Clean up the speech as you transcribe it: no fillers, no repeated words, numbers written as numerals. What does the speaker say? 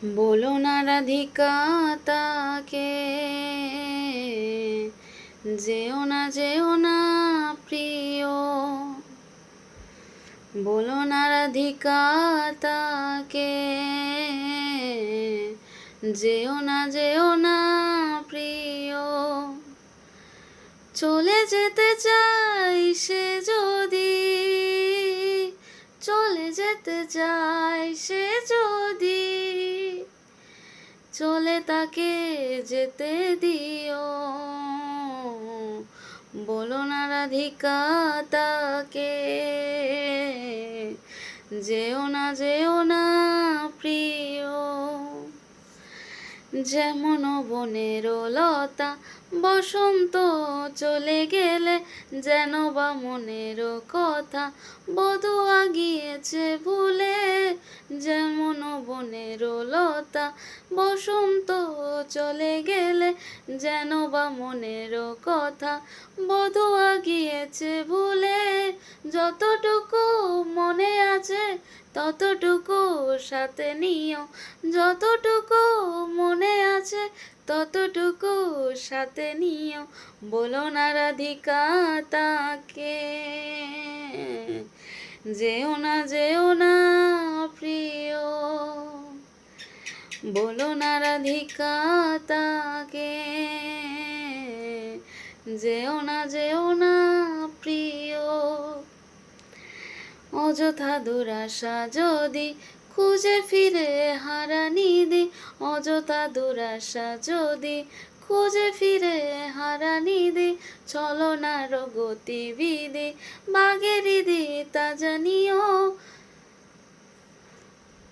বলো না রাধিকা তাকে, যেও না প্রিয়। বলো না রাধিকা তাকে, যেও না প্রিয়। চলে যেতে চাই সে যদি, চলে যেতে চাই সে যদি, চলে তাকে যেতে দিও। বলো না রাধিকা তাকে, যেও না প্রিয়। যেমন বনের লতা বসন্ত চলে গেলে, যেন বা মনের কথা বধূ গিয়েছে ভুলে। যেমন বনের লতা বসন্ত চলে গেলে, যেন বা মনের কথা বধূ গিয়েছে ভুলে। যতটুকু মনে আছে ততটুকু সাথে নিও, যতটুকু মনে আছে ততটুকু সাথে নিও। বলো না রাধিকা তাকে, যেও না প্রিয়। বলো না রাধিকা তাকে, যেও না প্রিয়। অযথা দুরাশা যদি খুঁজে ফিরে হারানি দি, অযথা দুরাশা যদি খুঁজে ফিরে হারানি দি। ছলনার গতিবিধি বাঘেরই দি তা জানিও,